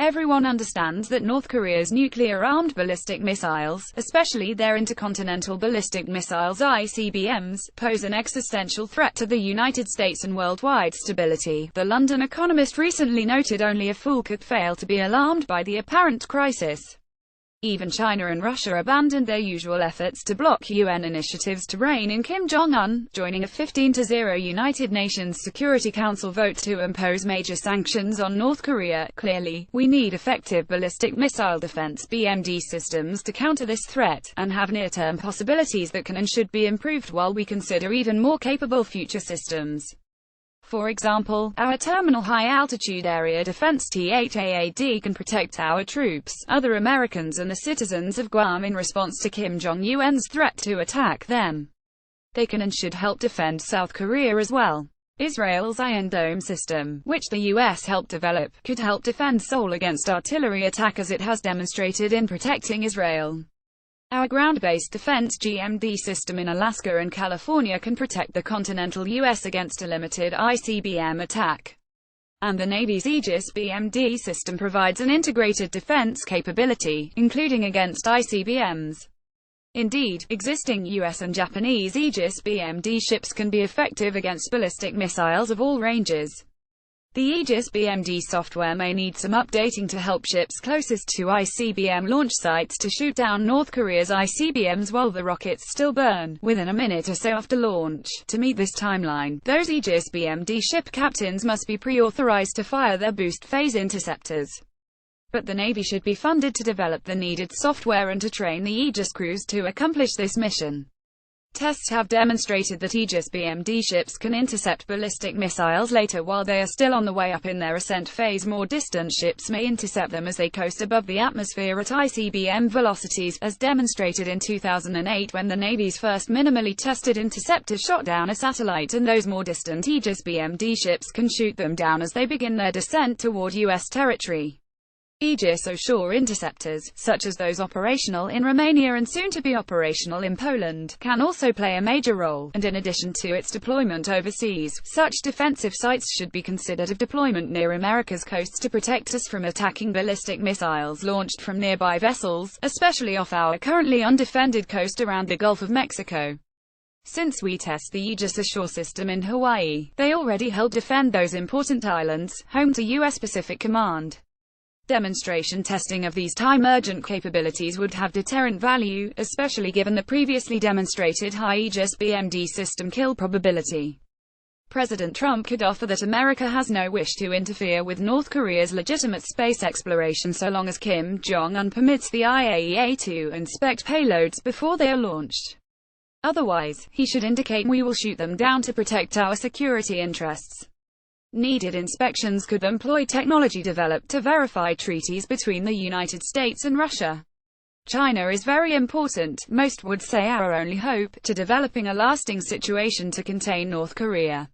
Everyone understands that North Korea's nuclear-armed ballistic missiles, especially their intercontinental ballistic missiles (ICBMs), pose an existential threat to the United States and worldwide stability. The London Economist recently noted only a fool could fail to be alarmed by the apparent crisis. Even China and Russia abandoned their usual efforts to block UN initiatives to rein in Kim Jong-un, joining a 15-0 United Nations Security Council vote to impose major sanctions on North Korea. Clearly, we need effective ballistic missile defense (BMD) systems to counter this threat, and have near-term possibilities that can and should be improved while we consider even more capable future systems. For example, our Terminal High Altitude Area Defense (THAAD) can protect our troops, other Americans and the citizens of Guam in response to Kim Jong-un's threat to attack them. They can and should help defend South Korea as well. Israel's Iron Dome system, which the U.S. helped develop, could help defend Seoul against artillery attack as it has demonstrated in protecting Israel. Our ground-based defense GMD system in Alaska and California can protect the continental U.S. against a limited ICBM attack. And the Navy's Aegis BMD system provides an integrated defense capability, including against ICBMs. Indeed, existing U.S. and Japanese Aegis BMD ships can be effective against ballistic missiles of all ranges. The Aegis BMD software may need some updating to help ships closest to ICBM launch sites to shoot down North Korea's ICBMs while the rockets still burn, within a minute or so after launch. To meet this timeline, those Aegis BMD ship captains must be pre-authorized to fire their boost phase interceptors. But the Navy should be funded to develop the needed software and to train the Aegis crews to accomplish this mission. Tests have demonstrated that Aegis BMD ships can intercept ballistic missiles later while they are still on the way up in their ascent phase. More distant ships may intercept them as they coast above the atmosphere at ICBM velocities, as demonstrated in 2008 when the Navy's first minimally tested interceptor shot down a satellite, and those more distant Aegis BMD ships can shoot them down as they begin their descent toward U.S. territory. Aegis offshore interceptors, such as those operational in Romania and soon to be operational in Poland, can also play a major role, and in addition to its deployment overseas, such defensive sites should be considered of deployment near America's coasts to protect us from attacking ballistic missiles launched from nearby vessels, especially off our currently undefended coast around the Gulf of Mexico. Since we test the Aegis ashore system in Hawaii, they already help defend those important islands, home to U.S. Pacific Command. Demonstration testing of these time-urgent capabilities would have deterrent value, especially given the previously demonstrated high Aegis BMD system kill probability. President Trump could offer that America has no wish to interfere with North Korea's legitimate space exploration so long as Kim Jong-un permits the IAEA to inspect payloads before they are launched. Otherwise, he should indicate we will shoot them down to protect our security interests. Needed inspections could employ technology developed to verify treaties between the United States and Russia. China is very important, most would say our only hope, to developing a lasting situation to contain North Korea.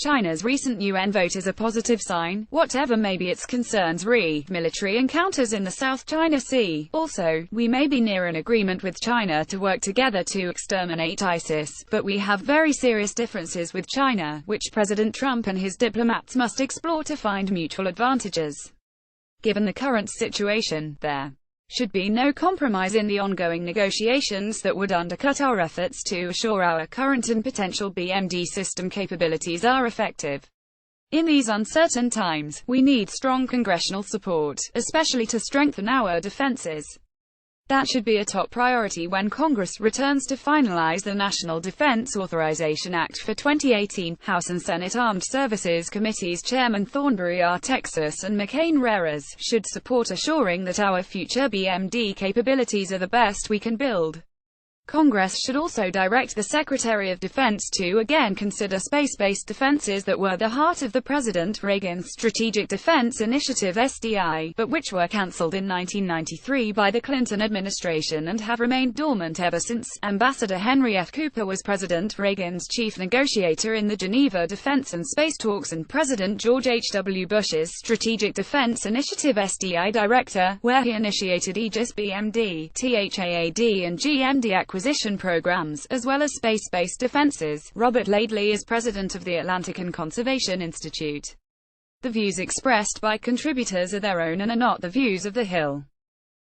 China's recent UN vote is a positive sign, whatever may be its concerns re military encounters in the South China Sea. Also, we may be near an agreement with China to work together to exterminate ISIS, but we have very serious differences with China, which President Trump and his diplomats must explore to find mutual advantages. Given the current situation, there should be no compromise in the ongoing negotiations that would undercut our efforts to assure our current and potential BMD system capabilities are effective. In these uncertain times, we need strong congressional support, especially to strengthen our defenses. That should be a top priority when Congress returns to finalize the National Defense Authorization Act for 2018. House and Senate Armed Services Committees Chairman Thornberry R. Texas and McCain-Rares should support assuring that our future BMD capabilities are the best we can build. Congress should also direct the Secretary of Defense to again consider space-based defenses that were the heart of the President Reagan's Strategic Defense Initiative (SDI), but which were cancelled in 1993 by the Clinton administration and have remained dormant ever since. Ambassador Henry F. Cooper was President Reagan's chief negotiator in the Geneva Defense and Space Talks and President George H. W. Bush's Strategic Defense Initiative (SDI) director, where he initiated Aegis BMD, THAAD and GMD acquisition programs, as well as space-based defenses. Robert Laidley is president of the Atlantic and Conservation Institute. The views expressed by contributors are their own and are not the views of The Hill.